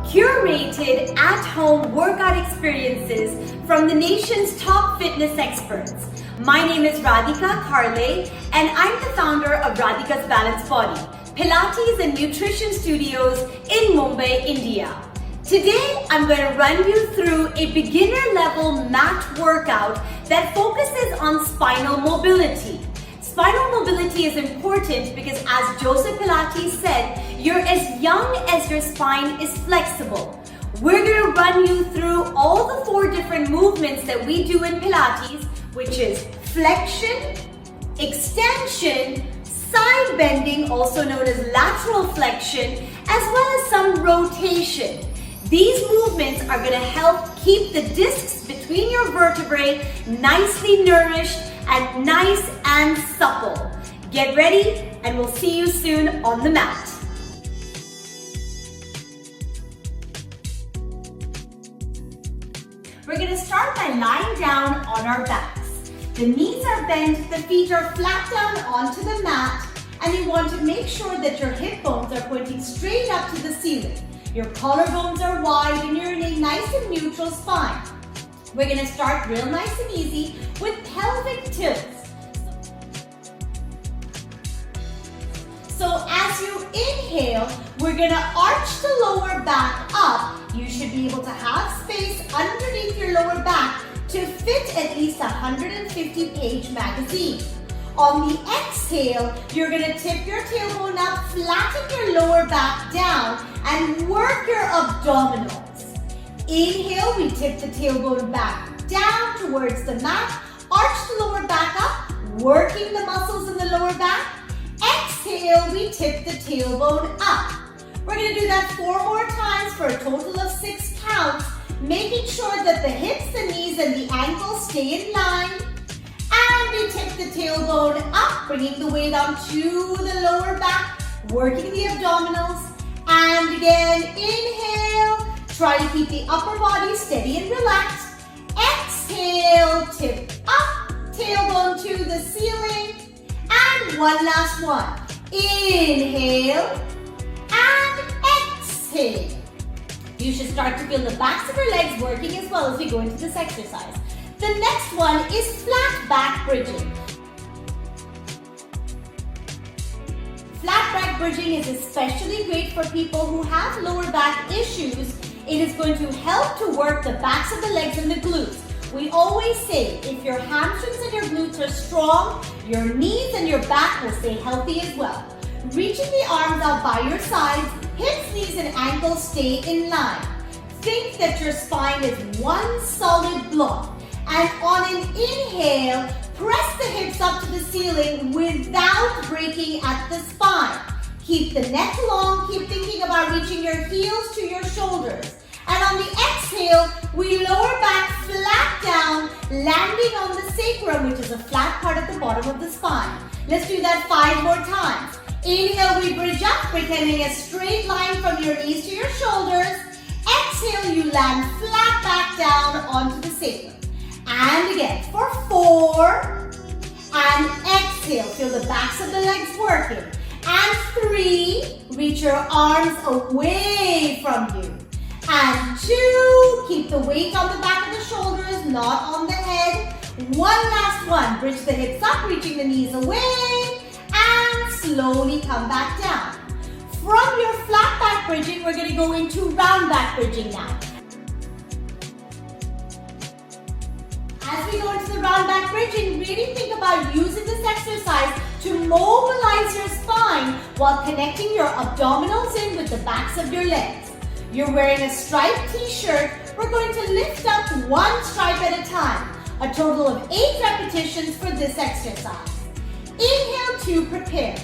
Curated at-home workout experiences from the nation's top fitness experts. My name is Radhika Karle and I'm the founder of Radhika's Balanced Body, Pilates and Nutrition Studios in Mumbai, India. Today, I'm going to run you through a beginner level mat workout that focuses on spinal mobility. Spinal mobility is important because, as Joseph Pilates said, you're as young as your spine is flexible. We're going to run you through all the 4 different movements that we do in Pilates, which is flexion, extension, side bending, also known as lateral flexion, as well as some rotation. These movements are going to help keep the discs between your vertebrae nicely nourished and nice and supple. Get ready and we'll see you soon on the mat. We're going to start by lying down on our backs. The knees are bent, the feet are flat down onto the mat, and you want to make sure that your hip bones are pointing straight up to the ceiling. Your collarbones are wide and you're in a nice and neutral spine. We're going to start real nice and easy with pelvic tilts. So as you inhale, we're going to arch the lower back up. You should be able to have space underneath your lower back to fit at least a 150-page magazine. On the exhale, you're going to tip your tailbone up, flatten your lower back down, and work your abdominals. Inhale, we tip the tailbone back down towards the mat, arch the lower back up, working the muscles in the lower back. Exhale, we tip the tailbone up. We're going to do that 4 more times for a total of 6 counts, making sure that the hips, the knees, and the ankles stay in line. And we tip the tailbone up, bringing the weight onto the lower back, working the abdominals. And again, inhale, try to keep the upper body steady and relaxed. Exhale, tip up, tailbone to the ceiling. And one last one. Inhale and exhale. You should start to feel the backs of your legs working as well as we go into this exercise. The next one is flat back bridging. Flat back bridging is especially great for people who have lower back issues. It is going to help to work the backs of the legs and the glutes. We always say if your hamstrings and your glutes are strong, your knees and your back will stay healthy as well. Reaching the arms out by your sides, hips, knees, and ankles stay in line. Think that your spine is one solid block. And on an inhale, press the hips up to the ceiling without breaking at the spine. Keep the neck long, keep thinking about reaching your heels to your shoulders. And on the exhale, we lower back flat down, landing on the sacrum, which is a flat part at the bottom of the spine. Let's do that 5 more times. Inhale, we bridge up, pretending a straight line from your knees to your shoulders. Exhale, you land flat back down onto the sacrum. And again, for 4, and exhale, feel the backs of the legs working. And 3, reach your arms away from you. And 2, keep the weight on the back of the shoulders, not on the head. One last one, bridge the hips up, reaching the knees away, and slowly come back down. From your flat back bridging, we're going to go into round back bridging now. As we go into the round back bridging, really think about using this exercise to mobilize your spine while connecting your abdominals in with the backs of your legs. You're wearing a striped t-shirt. We're going to lift up 1 stripe at a time. A total of 8 repetitions for this exercise. Inhale to prepare.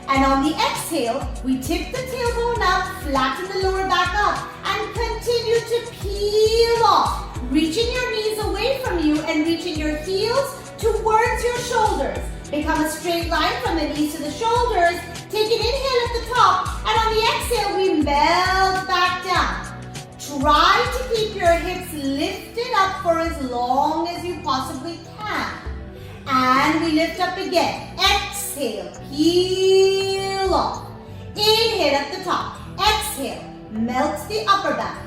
And on the exhale, we tip the tailbone up, flatten the lower back up, and continue to peel off. Reaching your knees away from you and reaching your heels towards your shoulders. Become a straight line from the knees to the shoulders. Take an inhale at the top, and on the exhale, we melt back down. Try to keep your hips lifted up for as long as you possibly can. And we lift up again. Exhale, peel off. Inhale at the top. Exhale, melts the upper back,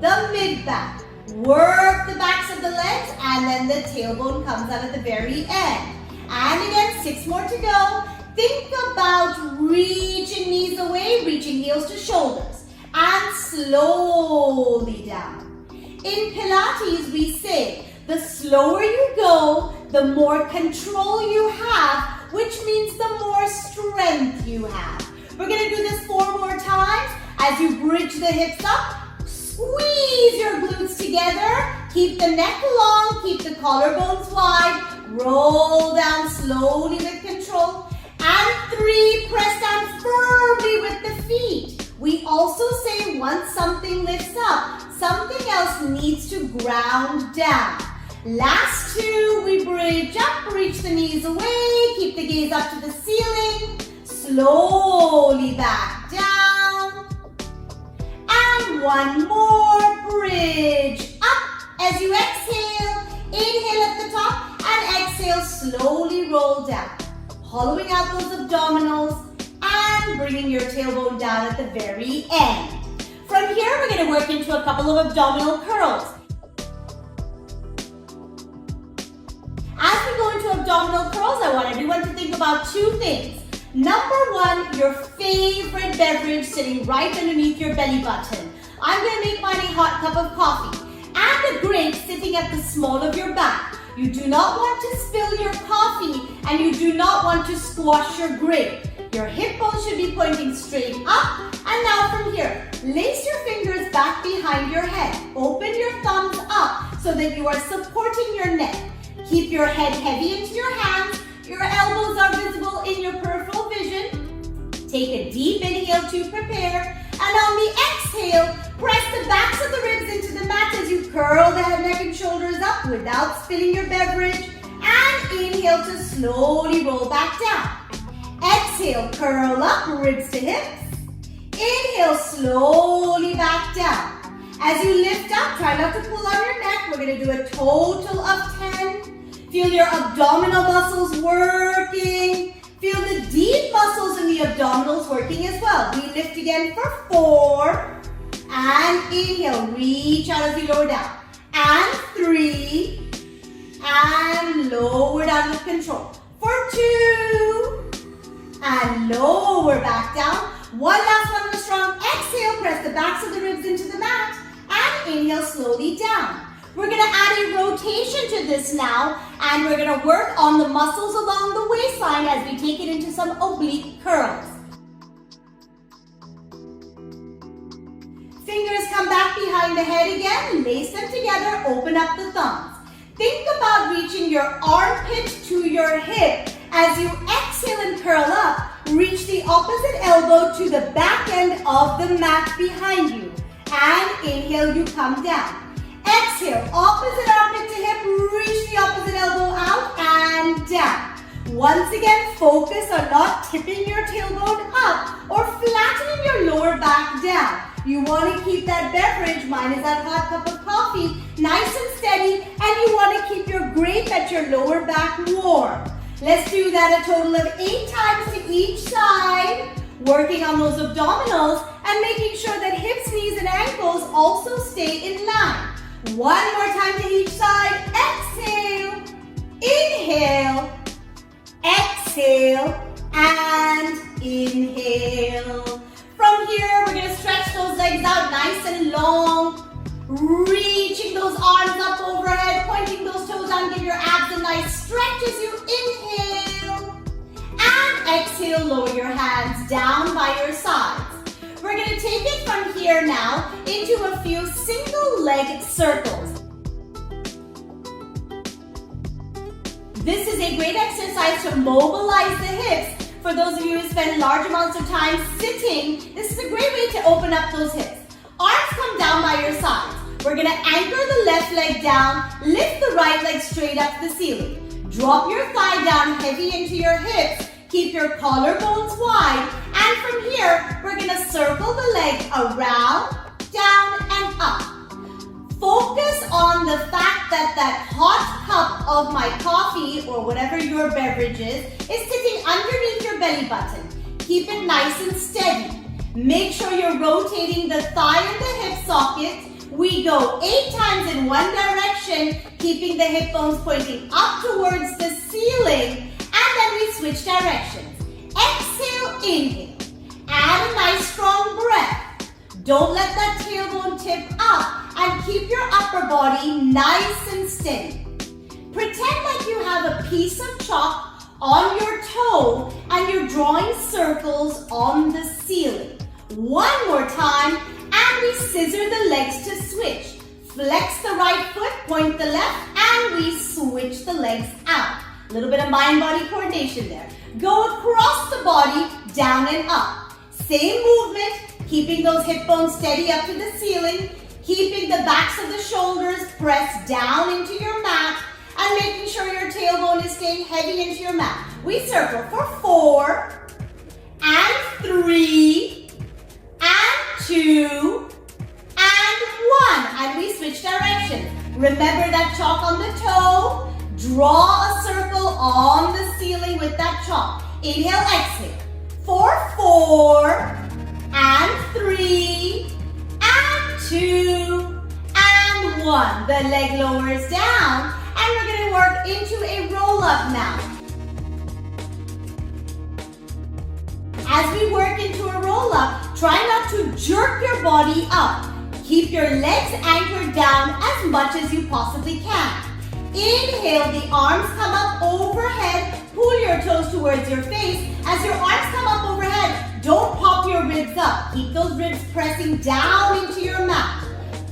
the mid back, work the backs of the legs, and then the tailbone comes out at the very end. And again, 6 more to go. Think about reaching knees away, reaching heels to shoulders, and slowly down. In Pilates, we say the slower you go, the more control you have, which means the more strength you have. We're going to do this 4 more times. As you bridge the hips up, squeeze your glutes together, keep the neck long, keep the collarbones wide, roll down slowly with control. And 3, press down firmly with the feet. We also say once something lifts up, something else needs to ground down. Last 2, we bridge up, reach the knees away, keep the gaze up to the ceiling, slowly back down. And 1 more, bridge up. As you exhale, inhale at the top and exhale, slowly roll down. Hollowing out those abdominals and bringing your tailbone down at the very end. From here, we're going to work into a couple of abdominal curls. As we go into abdominal curls, I want everyone to think about 2 things. Number 1, your favorite beverage sitting right underneath your belly button. I'm going to make mine a hot cup of coffee. And a grape sitting at the small of your back. You do not want to spill your coffee and you do not want to squash your grape. Your hip bones should be pointing straight up. And now from here, lace your fingers back behind your head. Open your thumbs up so that you are supporting your neck. Keep your head heavy into your hands. Your elbows are visible in your peripheral vision. Take a deep inhale to prepare. And on the exhale, press the backs of the ribs into the mat as you curl the head, neck, and shoulders up without spilling your beverage. And inhale to slowly roll back down. Exhale, curl up, ribs to hips. Inhale, slowly back down. As you lift up, try not to pull on your neck. We're going to do a total of 10. Feel your abdominal muscles working. Feel the deep muscles in the abdominals working as well. We lift again for 4. And inhale, reach out as you lower down. And 3. And lower down with control. For 2. And lower back down. One last one with a strong exhale. Press the backs of the ribs into the mat. And inhale slowly down. We're going to add a rotation to this now, and we're going to work on the muscles along the waistline as we take it into some oblique curls. Fingers come back behind the head again, lace them together, open up the thumbs. Think about reaching your armpit to your hip. As you exhale and curl up, reach the opposite elbow to the back end of the mat behind you. And inhale, you come down. Exhale, opposite armpit to hip, reach the opposite elbow out and down. Once again, focus on not tipping your tailbone up or flattening your lower back down. You want to keep that beverage, mine is that hot cup of coffee, nice and steady, and you want to keep your grape at your lower back warm. Let's do that a total of 8 times to each side, working on those abdominals and making sure that hips, knees, and ankles also stay in line. 1 more time to each side. Exhale, inhale, exhale, and inhale. From here, we're going to stretch those legs out nice and long, reaching those arms up overhead, pointing those toes down, give your abs a nice stretch as you inhale. And exhale, lower your hands down by your sides. We're going to take it from here now into a few single leg circles. This is a great exercise to mobilize the hips. For those of you who spend large amounts of time sitting, this is a great way to open up those hips. Arms come down by your sides. We're going to anchor the left leg down, lift the right leg straight up to the ceiling. Drop your thigh down heavy into your hips. Keep your collarbones wide. And from here, we're going to circle the leg around, down, and up. Focus on the fact that that hot cup of my coffee or whatever your beverage is sitting underneath your belly button. Keep it nice and steady. Make sure you're rotating the thigh and the hip socket. We go 8 times in one direction, keeping the hip bones pointing up towards the ceiling, and then we switch directions. Exhale, inhale. Add a nice strong breath. Don't let that tailbone tip up, and keep your upper body nice and steady. Pretend like you have a piece of chalk on your toe and you're drawing circles on the ceiling. One more time, and we scissor the legs to switch. Flex the right foot, point the left, and we switch the legs out. A little bit of mind-body coordination there. Go across the body, down and up. Same movement, keeping those hip bones steady up to the ceiling, keeping the backs of the shoulders pressed down into your mat, and making sure your tailbone is staying heavy into your mat. We circle for 4, and 3, and 2, and 1. And we switch directions. Remember that chalk on the toe. Draw a circle on the ceiling with that chalk. Inhale, exhale. For 4, and 3, and 2, and 1. The leg lowers down, and we're going to work into a roll-up now. As we work into a roll-up, try not to jerk your body up. Keep your legs anchored down as much as you possibly can. Inhale, the arms come up overhead. Pull your toes towards your face. As your arms come up overhead, don't pop your ribs up. Keep those ribs pressing down into your mat.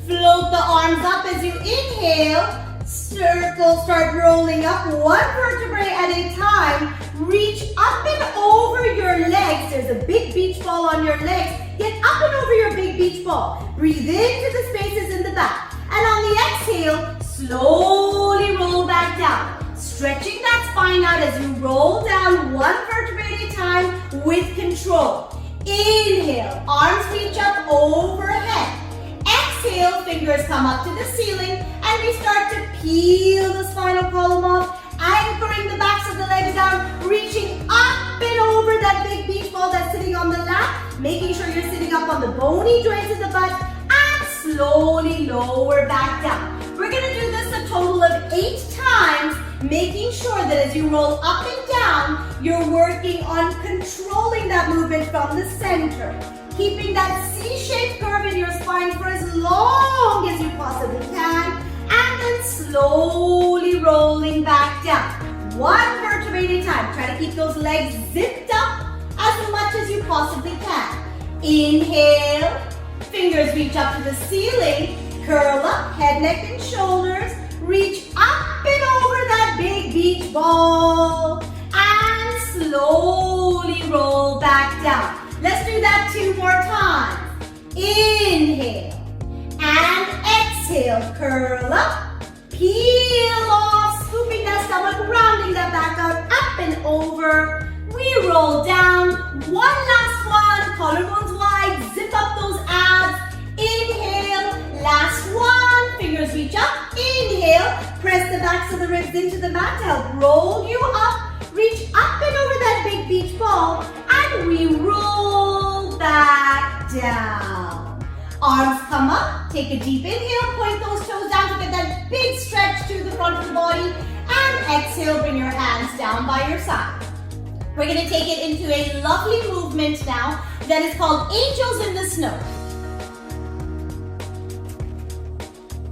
Float the arms up as you inhale. Circle, start rolling up one vertebrae at a time. Reach up and over your legs. There's a big beach ball on your legs. Get up and over your big beach ball. Breathe into the spaces in the back. And on the exhale, slowly roll back down. Stretching that spine out as you roll down one vertebrae at a time with control. Inhale, arms reach up overhead. Exhale, fingers come up to the ceiling, and we start to peel the spinal column off, anchoring the backs of the legs down, reaching up and over that big beach ball that's sitting on the lap, making sure you're sitting up on the bony joints of the butt, and slowly lower back down. We're going to do this a total of 8 times, making sure that as you roll up and down, you're working on controlling that movement from the center. Keeping that C-shaped curve in your spine for as long as you possibly can, and then slowly rolling back down. One vertebrae at a time. Try to keep those legs zipped up as much as you possibly can. Inhale, fingers reach up to the ceiling, curl up, head, neck, and shoulders, reach up and over that big beach ball, and slowly roll back down. Let's do that 2 more times. Inhale and exhale. Curl up, peel off, scooping that stomach, rounding that back out, up and over. We roll down. One last one. Collarbones wide. Zip up those abs. Inhale. Last one. Fingers reach up. Inhale. Press the backs of the ribs into the mat to help roll you up. Reach up and over that big beach ball, and we roll back down. Arms come up, take a deep inhale, point those toes down to get that big stretch to the front of the body, and exhale, bring your hands down by your side. We're going to take it into a lovely movement now that is called Angels in the Snow.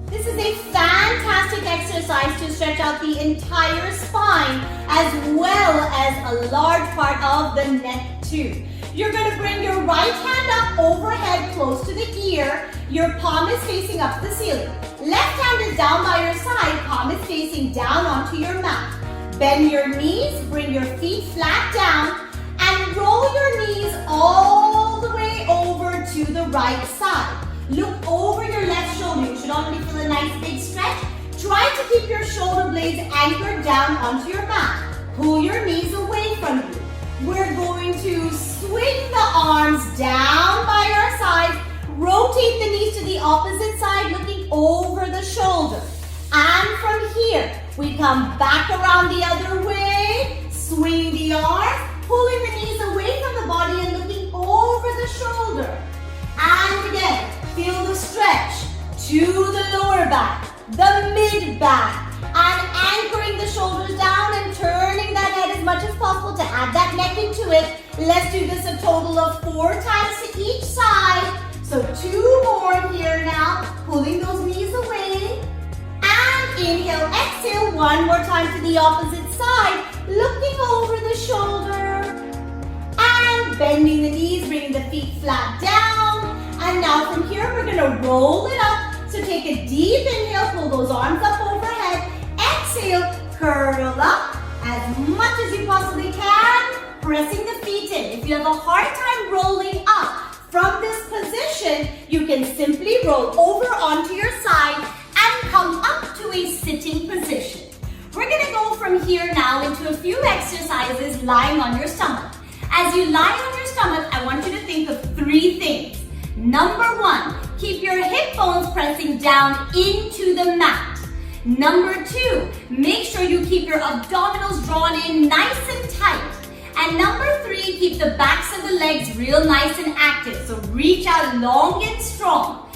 This is a fantastic exercise to stretch out the entire spine as well as a large part of the neck too. You're going to bring your right hand up overhead close to the ear. Your palm is facing up the ceiling. Left hand is down by your side. Palm is facing down onto your mat. Bend your knees, bring your feet flat down, and roll your knees all the way over to the right side. Look over your left shoulder. You should already feel a nice big stretch. Try to keep your shoulder blades anchored down onto your mat. Pull your knees away from you. We're going to swing the arms down by our sides. Rotate the knees to the opposite side, looking over the shoulder. And from here, we come back around the other way. Swing the arms, pulling the knees away from the body and looking over the shoulder. And again, feel the stretch to the lower back, the mid back, and anchoring the shoulders down and turning that head as much as possible to add that neck into it. Let's do this a total of 4 times to each side. So 2 more here now, pulling those knees away. And inhale, exhale, 1 more time to the opposite side, looking over the shoulder. And bending the knees, bringing the feet flat down. And now from here, we're gonna roll it up. So take a deep inhale, pull those arms up overhead. Exhale, curl up as much as you possibly can, pressing the feet in. If you have a hard time rolling up from this position, you can simply roll over onto your side and come up to a sitting position. We're gonna go from here now into a few exercises lying on your stomach. As you lie on your stomach, I want you to think of 3 things. Number 1, keep your hip bones pressing down into the mat. Number 2, make sure you keep your abdominals drawn in nice and tight. And number 3, keep the backs of the legs real nice and active. So reach out long and strong.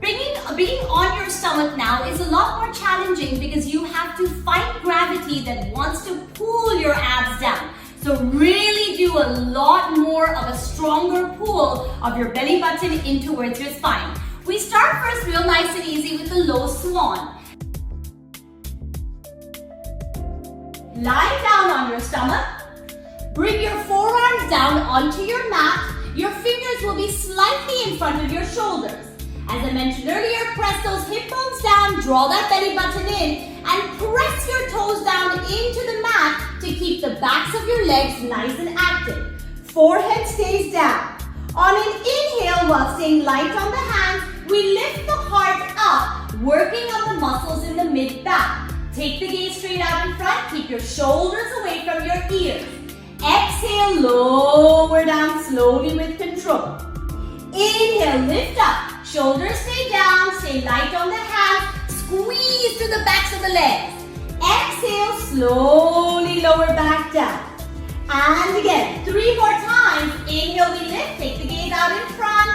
Being on your stomach now is a lot more challenging because you have to fight gravity that wants to pull your abs down. So really do a lot more of a stronger pull of your belly button in towards your spine. We start first real nice and easy with the low swan. Lie down on your stomach. Bring your forearms down onto your mat. Your fingers will be slightly in front of your shoulders. As I mentioned earlier, press those hip bones down, draw that belly button in, and press your toes down into the mat to keep the backs of your legs nice and active. Forehead stays down. On an inhale, while staying light on the hands, we lift the heart up, working on the muscles in the mid-back. Take the gaze straight out in front, keep your shoulders away from your ears. Exhale, lower down slowly with control. Inhale, lift up. Shoulders stay down, stay light on the hands, squeeze to the backs of the legs. Exhale, slowly lower back down. And again, 3 more times. Inhale, we lift, take the gaze out in front,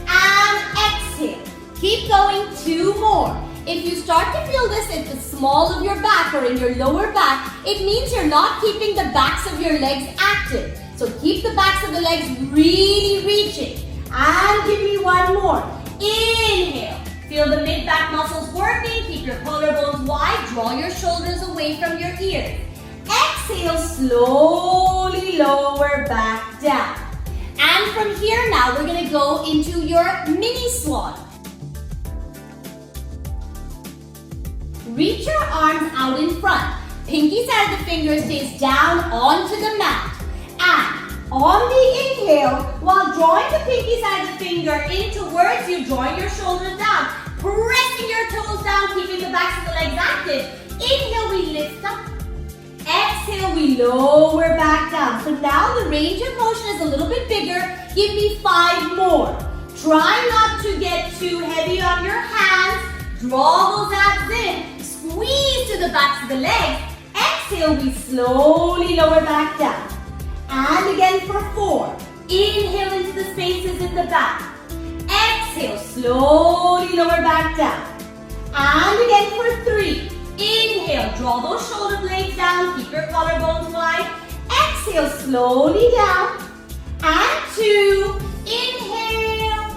and exhale. Keep going, 2 more. If you start to feel this at the small of your back or in your lower back, it means you're not keeping the backs of your legs active. So keep the backs of the legs really reaching. And give me 1 more. Inhale. Feel the mid-back muscles working. Keep your collarbones wide. Draw your shoulders away from your ears. Exhale, slowly lower back down. And from here now, we're going to go into your mini swan. Reach your arms out in front. Pinky side of the finger stays down onto the mat. And on the inhale, while drawing the pinky side of the finger in towards you, drawing your shoulders down, pressing your toes down, keeping the backs of the legs active. Inhale, we lift up. Exhale, we lower back down. So now the range of motion is a little bit bigger. Give me 5 more. Try not to get too heavy on your hands. Draw those abs in. Squeeze to the backs of the legs. Exhale, we slowly lower back down. And again for 4. Inhale into the spaces in the back. Exhale, slowly lower back down. And again for 3. Inhale, draw those shoulder blades down, keep your collarbones wide. Exhale, slowly down. And 2. Inhale.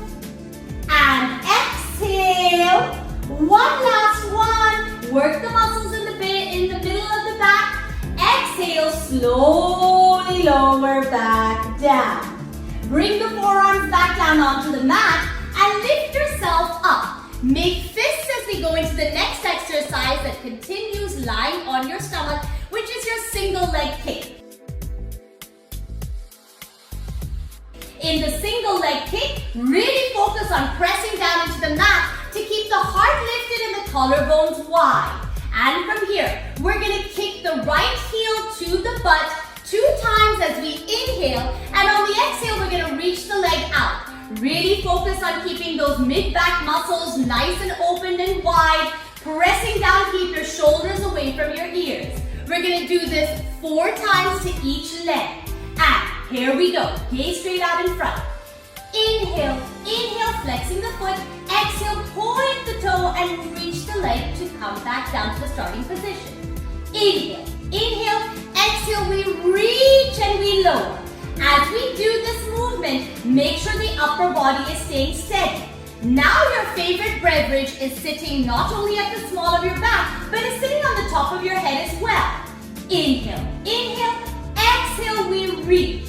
And exhale. 1 last one. Work the muscles in the middle of the back. Exhale, slowly lower back down. Bring the forearms back down onto the mat and lift yourself up. Make fists as we go into the next exercise that continues lying on your stomach, which is your single leg kick. In the single leg kick, really focus on pressing down into the mat to keep the heart lifted and the collarbones wide. And from here, we're going to kick the right heel to the butt 2 times as we inhale, and on the exhale, we're going to reach the leg out. Really focus on keeping those mid-back muscles nice and open and wide. Pressing down, keep your shoulders away from your ears. We're going to do this 4 times to each leg. And here we go. Gaze straight out in front. Inhale, inhale, flexing the foot. Exhale, point the toe and reach the leg to come back down to the starting position. Inhale, inhale, exhale, we reach and we lower. As we do this movement, make sure the upper body is staying steady. Now your favorite beverage is sitting not only at the small of your back, but is sitting on the top of your head as well. Inhale, inhale, exhale, we reach.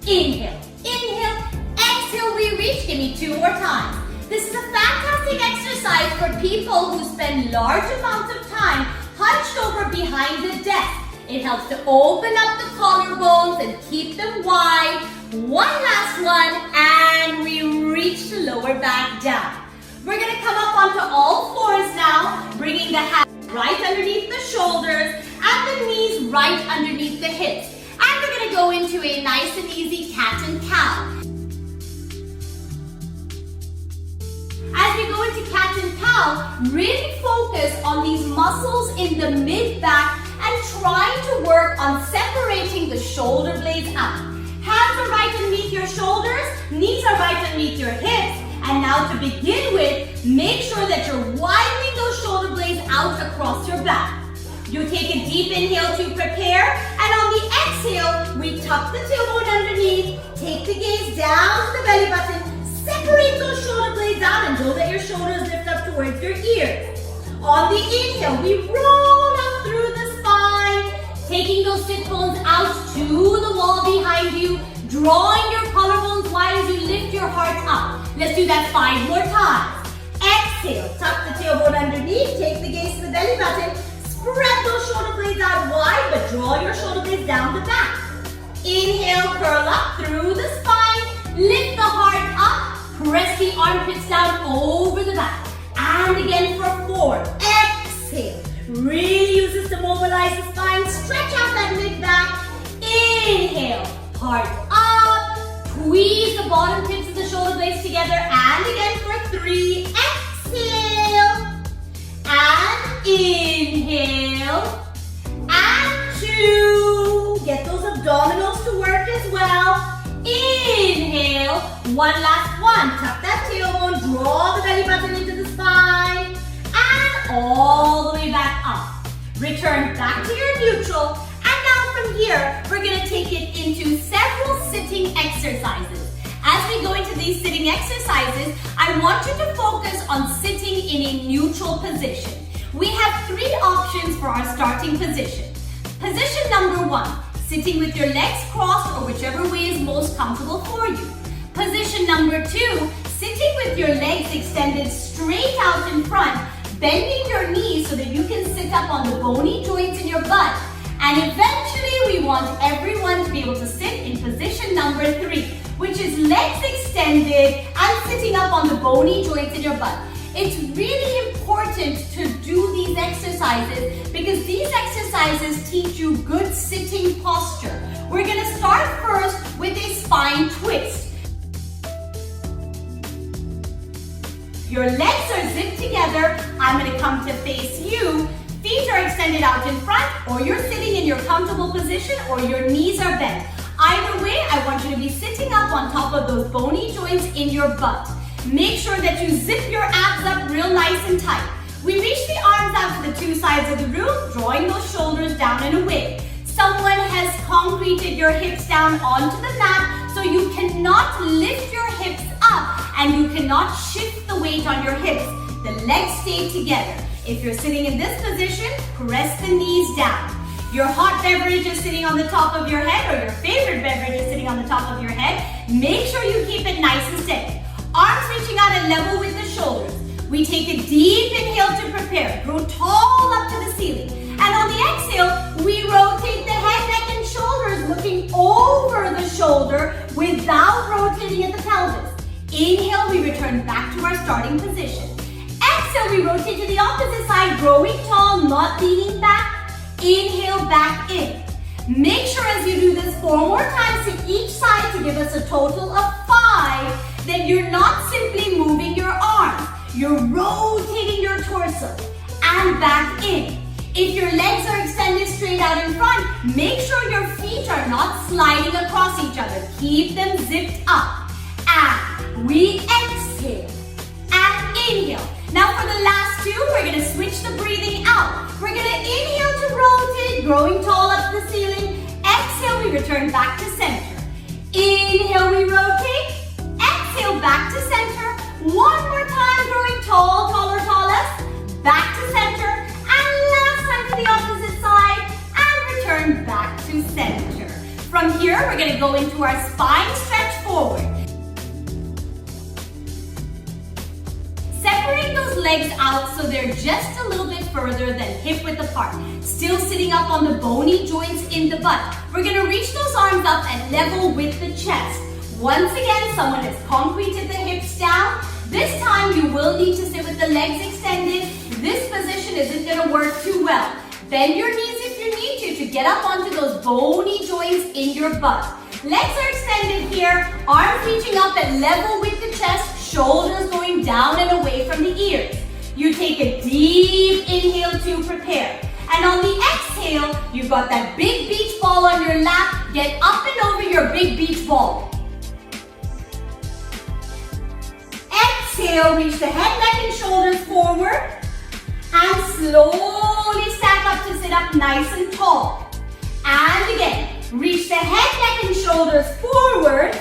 Inhale, inhale, exhale, we reach. Give me 2 more times. This is a fantastic exercise for people who spend large amounts of time hunched over behind the desk. It helps to open up the collarbones and keep them wide. One last one, and we reach the lower back down. We're going to come up onto all fours now, bringing the hands right underneath the shoulders and the knees right underneath the hips. And we're going to go into a nice and easy cat and cow. As we go into cat and cow, really focus on these muscles in the mid-back and try to work on separating the shoulder blades out. Hands are right underneath your shoulders, knees are right underneath your hips. And now to begin with, make sure that you're widening those shoulder blades out across your back. You take a deep inhale to prepare, and on the exhale, we tuck the tailbone underneath, take the gaze down to the belly button, separate those shoulder blades out and don't let your shoulders lift up towards your ears. On the inhale, we roll up through the spine, taking those sit bones out to the wall behind you, drawing your collarbones wide as you lift your heart up. Let's do that 5 more times. Exhale, tuck the tailbone underneath, take the gaze to the belly button, spread those shoulder blades out wide, but draw your shoulder blades down the back. Inhale, curl up through the spine, lift the heart up, press the armpits down over the back. And again for 4. Exhale. Really use this to mobilize the spine. Stretch out that mid-back. Inhale. Heart up. Squeeze the bottom tips of the shoulder blades together. And again for 3. Exhale. And inhale. And 2. Get those abdominals to work as well. Inhale. One last one. Tuck that tailbone. Draw the belly button into the spine. And all the way back up. Return back to your neutral. And now from here, we're going to take it into several sitting exercises. As we go into these sitting exercises, I want you to focus on sitting in a neutral position. We have 3 options for our starting position. Position number 1. Sitting with your legs crossed or whichever way is most comfortable for you. Position number 2, sitting with your legs extended straight out in front, bending your knees so that you can sit up on the bony joints in your butt. And eventually we want everyone to be able to sit in position number 3, which is legs extended and sitting up on the bony joints in your butt. It's really important to do these exercises because these exercises teach you good sitting posture. We're going to start first with a spine twist. Your legs are zipped together. I'm going to come to face you. Feet are extended out in front, or you're sitting in your comfortable position, or your knees are bent. Either way, I want you to be sitting up on top of those bony joints in your butt. Make sure that you zip your abs up real nice and tight. We reach the arms out to the 2 sides of the room, drawing those shoulders down and away. Someone has concreted your hips down onto the mat, so you cannot lift your hips up and you cannot shift the weight on your hips. The legs stay together. If you're sitting in this position, press the knees down. Your hot beverage is sitting on the top of your head, or your favorite beverage is sitting on the top of your head. Make sure you keep it nice and steady. Arms reaching out and level with the shoulders. We take a deep inhale to prepare. Grow tall up to the ceiling. And on the exhale, we rotate the head, neck, and shoulders, looking over the shoulder without rotating at the pelvis. Inhale, we return back to our starting position. Exhale, we rotate to the opposite side, growing tall, not leaning back. Inhale, back in. Make sure as you do this 4 more times to each side to give us a total of 5, that you're not simply moving your arms. You're rotating your torso and back in. If your legs are extended straight out in front, make sure your feet are not sliding across each other. Keep them zipped up. And we exhale and inhale. Now for the last two, we're gonna switch the breathing out. We're gonna inhale to rotate, growing tall up the ceiling. Exhale, we return back to center. Inhale, we rotate. Exhale, back to center. One more time, growing tall, taller, tallest. Back to center. And last time to the opposite side. And return back to center. From here, we're gonna go into our spine stretch forward. Separate those legs out so they're just a little bit further than hip width apart. Still sitting up on the bony joints in the butt. We're gonna reach those arms up and level with the chest. Once again, someone has concreted the hips down. This time you will need to sit with the legs extended. This position isn't gonna work too well. Bend your knees if you need to get up onto those bony joints in your butt. Legs are extended here, arms reaching up and level with the chest, shoulders going down and away from the ears. You take a deep inhale to prepare. And on the exhale, you've got that big beach ball on your lap. Get up and over your big beach ball. Exhale, reach the head, neck, and shoulders forward. And slowly stack up to sit up nice and tall. And again, reach the head, neck, and shoulders forwards.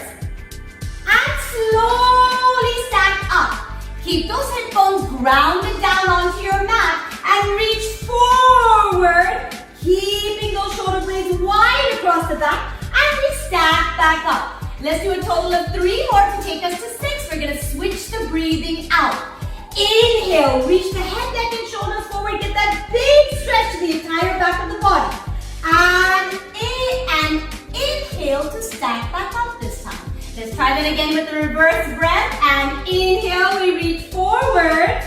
And slowly stack up. Keep those hip bones grounded down onto your mat. And reach forward. Keeping those shoulder blades wide across the back. And we stack back up. Let's do a total of 3 more to take us to 6. We're going to switch the breathing out. Inhale, reach the head, neck, and shoulders forward. Get that big stretch to the entire back of the body. And inhale to stack back up this time. Let's try that again with the reverse breath. And inhale, we reach forward.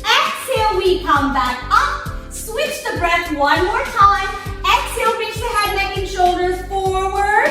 Exhale, we come back up. Switch the breath one more time. Exhale, reach the head, neck, and shoulders forward.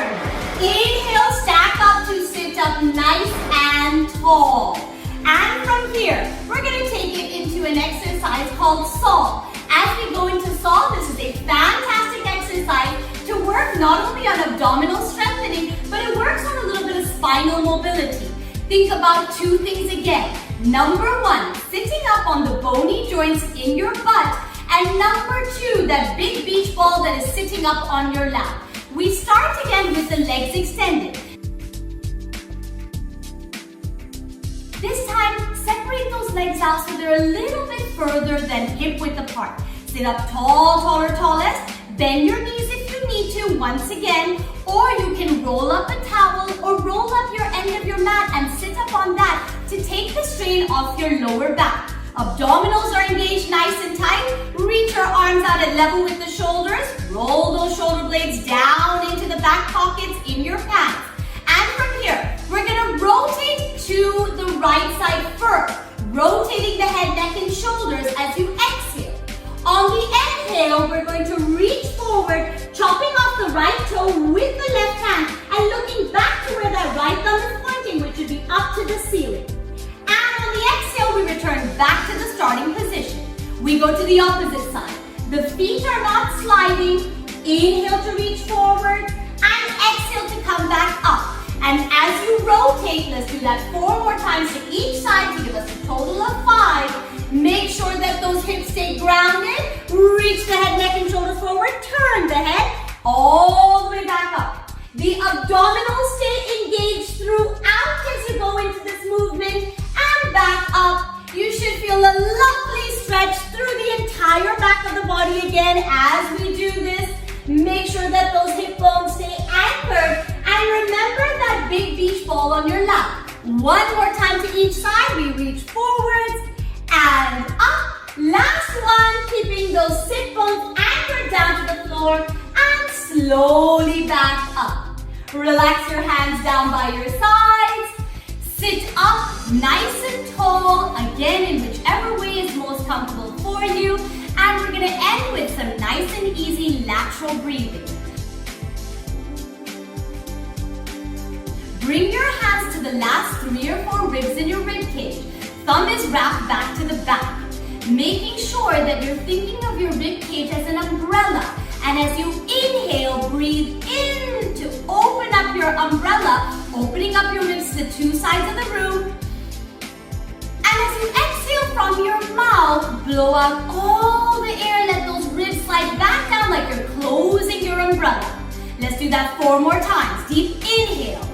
Inhale, stack up to sit up nice and tall. And from here, we're going to take it into an exercise called SAW. As we go into SAW, this is a fantastic exercise to work not only on abdominal strengthening, but it works on a little bit of spinal mobility. Think about 2 things again. Number 1, sitting up on the bony joints in your butt. And number 2, that big beach ball that is sitting up on your lap. We start again with the legs extended. This time, separate those legs out so they're a little bit further than hip width apart. Sit up tall, taller, tallest. Bend your knees if you need to once again. Or you can roll up a towel or roll up your end of your mat and sit up on that to take the strain off your lower back. Abdominals are engaged nice and tight. Reach your arms out at level with the shoulders. Roll those shoulder blades down into the back pockets in your pants. And from here, we're going to rotate to the right side first. Rotating the head, neck, and shoulders as you exhale. On the inhale, we're going to reach forward, chopping off the right toe with the left hand and looking back to where that right thumb is pointing, which would be up to the ceiling. And on the exhale, we return back to the starting position. We go to the opposite side. The feet are not sliding. Inhale to reach forward and exhale to come back up. And as you rotate, let's do that 4 more times to each side to give us a total of 5. Make sure that those hips stay grounded. Reach the head, neck, and shoulders forward. Turn the head all the way back up. The abdominals stay engaged throughout as you go into this movement and back up. You should feel a lovely stretch through the entire back of the body again as we do this. Make sure that those hip bones stay anchored. And remember that big beach ball on your lap. 1 more time to each side. We reach forwards and up. Last one, keeping those sit bones anchored down to the floor and slowly back up. Relax your hands down by your sides. Sit up nice and tall, again in whichever way is most comfortable for you. And we're going to end with some nice and easy lateral breathing. Bring your hands to the last 3 or 4 ribs in your rib cage. Thumb is wrapped back to the back, making sure that you're thinking of your rib cage as an umbrella. And as you inhale, breathe in to open up your umbrella, opening up your ribs to the two sides of the room. And as you exhale from your mouth, blow out all the air. Let those ribs slide back down like you're closing your umbrella. Let's do that 4 more times. Deep inhale.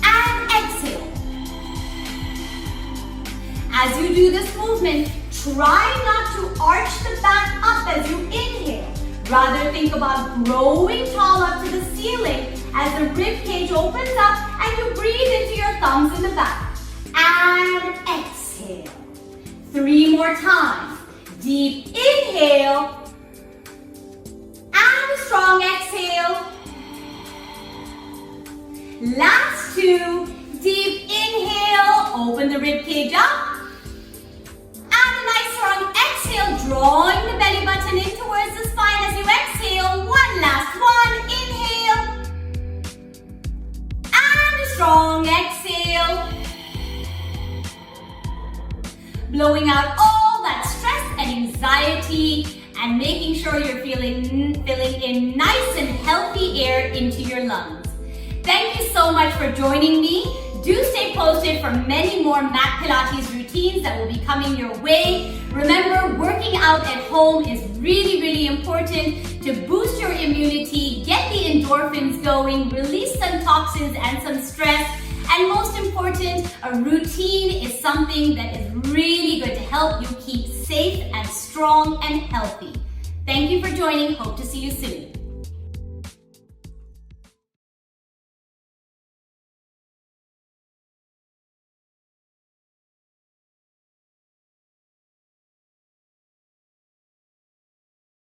And exhale. As you do this movement, try not to arch the back up as you inhale. Rather, think about growing tall up to the ceiling as the rib cage opens up and you breathe into your thumbs in the back. And exhale. 3 more times. Deep inhale. And a strong exhale. Last 2. Deep inhale. Open the rib cage up. And a nice strong exhale, drawing the belly button in towards the spine as you exhale. 1 last one. Inhale. And a strong exhale. Blowing out all that stress and anxiety and making sure you're filling in nice and healthy air into your lungs. Thank you so much for joining me. Do stay posted for many more mat Pilates routines that will be coming your way. Remember, working out at home is really, really important to boost your immunity, get the endorphins going, release some toxins and some stress. And most important, a routine is something that is really good to help you keep safe and strong and healthy. Thank you for joining. Hope to see you soon.